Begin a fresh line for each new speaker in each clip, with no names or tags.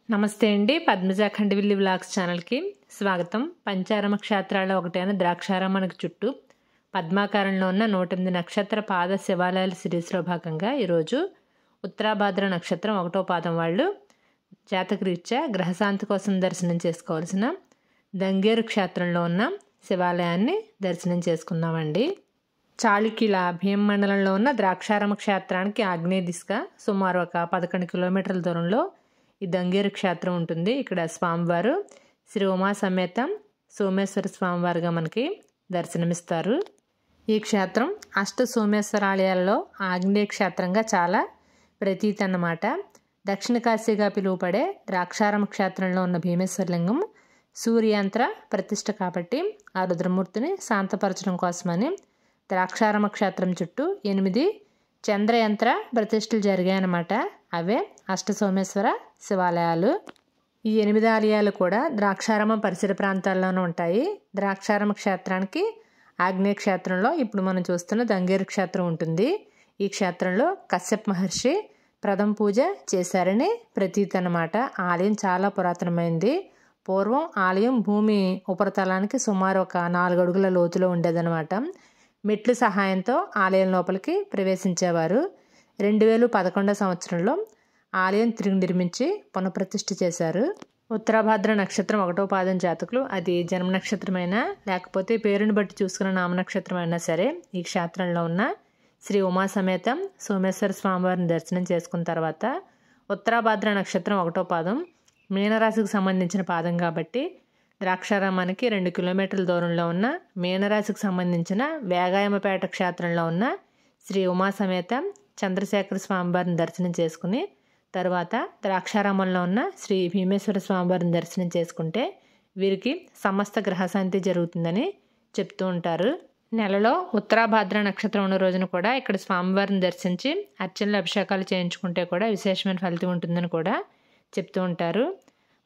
నమస్తే అండి. పద్మజ ఖండవిల్లి వ్లాగ్స్ ఛానల్కి స్వాగతం. పంచారమ క్షేత్రాల్లో ఒకటైన ద్రాక్షారామానికి చుట్టూ పద్మాకారంలో ఉన్న 108 నక్షత్ర పాద శివాలయాల సిరీస్లో భాగంగా ఈరోజు ఉత్తరాభాద్ర నక్షత్రం 1వ పాదం వాళ్ళు జాతకరీత్యా గ్రహశాంతి కోసం దర్శనం చేసుకోవాల్సిన దంగేరు క్షేత్రంలో ఉన్న శివాలయాన్ని దర్శనం చేసుకుందామండి. చాళుక్యుల భీమ మండలంలో ఉన్న ద్రాక్షారామ క్షేత్రానికి ఆగ్నేయ దిశగా సుమారు ఒక 11 కిలోమీటర్ల దూరంలో ఈ దంగేరు క్షేత్రం ఉంటుంది. ఇక్కడ స్వామివారు శ్రీ ఉమా సమేతం సోమేశ్వర స్వామివారుగా మనకి దర్శనమిస్తారు. ఈ క్షేత్రం అష్ట సోమేశ్వర ఆలయాల్లో ఆగ్నేయ క్షేత్రంగా చాలా ప్రతీతి అన్నమాట. దక్షిణ కాశీగా పిలువబడే ద్రాక్షారామ క్షేత్రంలో ఉన్న భీమేశ్వరలింగం సూర్యంత్ర ప్రతిష్ఠ కాబట్టి ఆ రుద్రమూర్తిని శాంతపరచడం కోసమని ద్రాక్షారామ క్షేత్రం చుట్టూ 8 చంద్రయంత్ర ప్రతిష్టలు జరిగాయన్నమాట. అవే అష్ట సోమేశ్వర శివాలయాలు. ఈ 8 ఆలయాలు కూడా ద్రాక్షారామ పరిసర ప్రాంతాల్లోనూ ఉంటాయి. ద్రాక్షారామ క్షేత్రానికి ఆగ్నేయ క్షేత్రంలో ఇప్పుడు మనం చూస్తున్న దంగేరు క్షేత్రం ఉంటుంది. ఈ క్షేత్రంలో కశ్యప్ మహర్షి ప్రథమ పూజ చేశారని ప్రతీతి అన్నమాట. ఆలయం చాలా పురాతనమైంది. పూర్వం ఆలయం భూమి ఉపరితలానికి సుమారు ఒక 4 అడుగుల లోతులో ఉండేదన్నమాట. మెట్ల సహాయంతో ఆలయం లోపలికి ప్రవేశించేవారు. 2011 సంవత్సరంలో ఆలయం తిరిగి నిర్మించి పునఃప్రతిష్ఠ చేశారు. ఉత్తరాభాద్ర నక్షత్రం 1వ పాదం జాతకులు అది జన్మ నక్షత్రమైనా లేకపోతే పేరుని బట్టి చూసుకున్న నామ నక్షత్రమైనా సరే ఈ క్షేత్రంలో ఉన్న శ్రీ ఉమా సమేతం సోమేశ్వర స్వామివారిని దర్శనం చేసుకున్న తర్వాత ఉత్తరాభాద్ర నక్షత్రం 1వ పాదం మీనరాశికి సంబంధించిన పాదం కాబట్టి ద్రాక్షారామానికి 2 కిలోమీటర్ల దూరంలో ఉన్న మీనరాశికి సంబంధించిన వేగాయమపేట క్షేత్రంలో ఉన్న శ్రీ ఉమా సమేతం చంద్రశేఖర స్వామివారిని దర్శనం చేసుకుని తర్వాత ద్రాక్షారామంలో ఉన్న శ్రీ భీమేశ్వర స్వామివారిని దర్శనం చేసుకుంటే వీరికి సమస్త గ్రహశాంతి జరుగుతుందని చెప్తూ ఉంటారు. నెలలో ఉత్తరాభాద్ర నక్షత్రం ఉన్న రోజున కూడా ఇక్కడ స్వామివారిని దర్శించి అర్చనలు అభిషేకాలు చేయించుకుంటే కూడా విశేషమైన ఫలితం ఉంటుందని కూడా చెప్తూ ఉంటారు.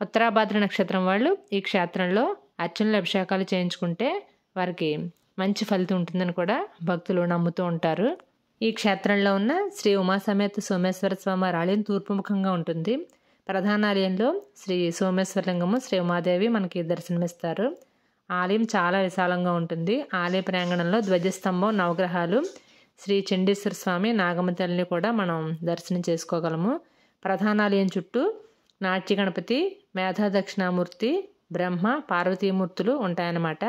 ఉత్తరాభాద్ర నక్షత్రం వాళ్ళు ఈ క్షేత్రంలో అర్చనలు అభిషేకాలు చేయించుకుంటే వారికి మంచి ఫలితం ఉంటుందని కూడా భక్తులు నమ్ముతూ ఉంటారు. ఈ క్షేత్రంలో ఉన్న శ్రీ ఉమా సమేత సోమేశ్వర స్వామివారి ఆలయం తూర్పుముఖంగా ఉంటుంది. ప్రధాన ఆలయంలో శ్రీ సోమేశ్వరలింగము శ్రీ ఉమాదేవి మనకి దర్శనమిస్తారు. ఆలయం చాలా విశాలంగా ఉంటుంది. ఆలయ ప్రాంగణంలో ధ్వజస్తంభం, నవగ్రహాలు, శ్రీ చండీశ్వర స్వామి, నాగమ్మ తల్లిని కూడా మనం దర్శనం చేసుకోగలము. ప్రధాన ఆలయం చుట్టూ నాట్య గణపతి, మేధా దక్షిణామూర్తి, బ్రహ్మ, పార్వతీమూర్తులు ఉంటాయన్నమాట.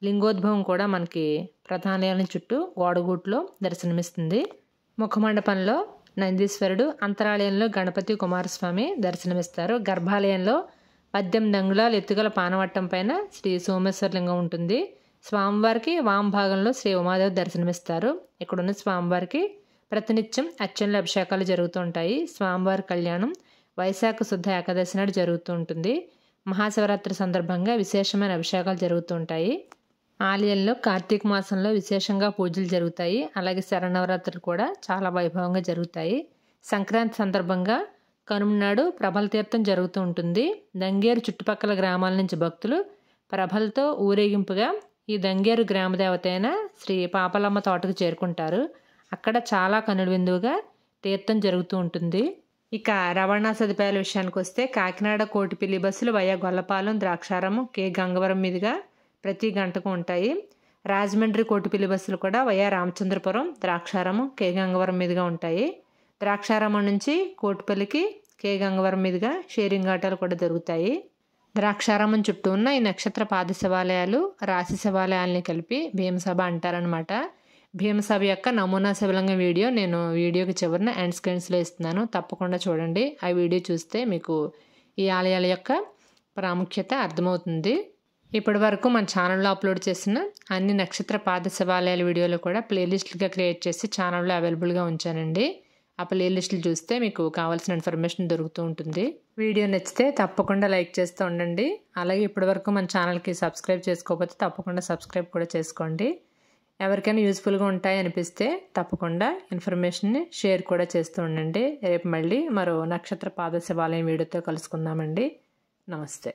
లింగోద్భవం కూడా మనకి ప్రధానాలయం చుట్టూ గోడగూట్లో దర్శనమిస్తుంది. ముఖమండపంలో నందీశ్వరుడు, అంతరాలయంలో గణపతి, కుమారస్వామి దర్శనమిస్తారు. గర్భాలయంలో 18 అంగుళాల ఎత్తుగల పానవట్టం పైన శ్రీ సోమేశ్వరలింగం ఉంటుంది. స్వామివారికి వామ భాగంలో శ్రీ ఉమాదేవి దర్శనమిస్తారు. ఇక్కడున్న స్వామివారికి ప్రతినిత్యం అర్చనలు అభిషేకాలు జరుగుతూ ఉంటాయి. స్వామివారి కళ్యాణం వైశాఖ శుద్ధ ఏకాదశి నాడు జరుగుతూ ఉంటుంది. మహాశివరాత్రి సందర్భంగా విశేషమైన అభిషేకాలు జరుగుతూ ఉంటాయి. ఆలయంలో కార్తీక మాసంలో విశేషంగా పూజలు జరుగుతాయి. అలాగే శరన్నవరాత్రులు కూడా చాలా వైభవంగా జరుగుతాయి. సంక్రాంతి సందర్భంగా కనుమ నాడు ప్రభల తీర్థం జరుగుతూ ఉంటుంది. దంగేరు చుట్టుపక్కల గ్రామాల నుంచి భక్తులు ప్రభలతో ఊరేగింపుగా ఈ దంగేరు గ్రామదేవత అయిన శ్రీ పాపలమ్మ తోటకు చేరుకుంటారు. అక్కడ చాలా కనుల విందువుగా తీర్థం జరుగుతూ ఉంటుంది. ఇక రవాణా సదుపాయాల విషయానికి వస్తే కాకినాడ కోటిపల్లి బస్సులు వయా గొల్లపాలెం, ద్రాక్షారామం, కే గంగవరం మీదుగా ప్రతి గంటకు ఉంటాయి. రాజమండ్రి కోటిపల్లి బస్సులు కూడా వయా రామచంద్రపురం, ద్రాక్షారామం, కే గంగవరం మీదుగా ఉంటాయి. ద్రాక్షారామం నుంచి కోటిపల్లికి కే గంగవరం మీదుగా షేరింగ్ ఆటోలు కూడా దొరుకుతాయి. ద్రాక్షారామం చుట్టూ ఉన్న ఈ నక్షత్ర పాద శివాలయాలు రాశి శివాలయాల్ని కలిపి భీమసభ అంటారనమాట. భీమసభ యొక్క నమూనా శివలింగం వీడియో నేను వీడియోకి చివరిన ఎండ్ స్క్రీన్స్లో ఇస్తున్నాను. తప్పకుండా చూడండి. ఆ వీడియో చూస్తే మీకు ఈ ఆలయాల యొక్క ప్రాముఖ్యత అర్థమవుతుంది. ఇప్పటి వరకు మన ఛానల్లో అప్లోడ్ చేసిన అన్ని నక్షత్ర పాద శివాలయాల వీడియోలు కూడా ప్లేలిస్ట్లుగా క్రియేట్ చేసి ఛానల్లో అవైలబుల్గా ఉంచానండి. ఆ ప్లేలిస్టులు చూస్తే మీకు కావాల్సిన ఇన్ఫర్మేషన్ దొరుకుతూ ఉంటుంది. వీడియో నచ్చితే తప్పకుండా లైక్ చేస్తూ ఉండండి. అలాగే ఇప్పటి వరకు మన ఛానల్కి సబ్స్క్రైబ్ చేసుకోకపోతే తప్పకుండా సబ్స్క్రైబ్ కూడా చేసుకోండి. ఎవరికైనా యూస్ఫుల్గా ఉంటాయి అనిపిస్తే తప్పకుండా ఇన్ఫర్మేషన్ని షేర్ కూడా చేస్తూ ఉండండి. రేపు మళ్ళీ మరో నక్షత్ర పాద శివాలయం వీడియోతో కలుసుకుందామండి. నమస్తే.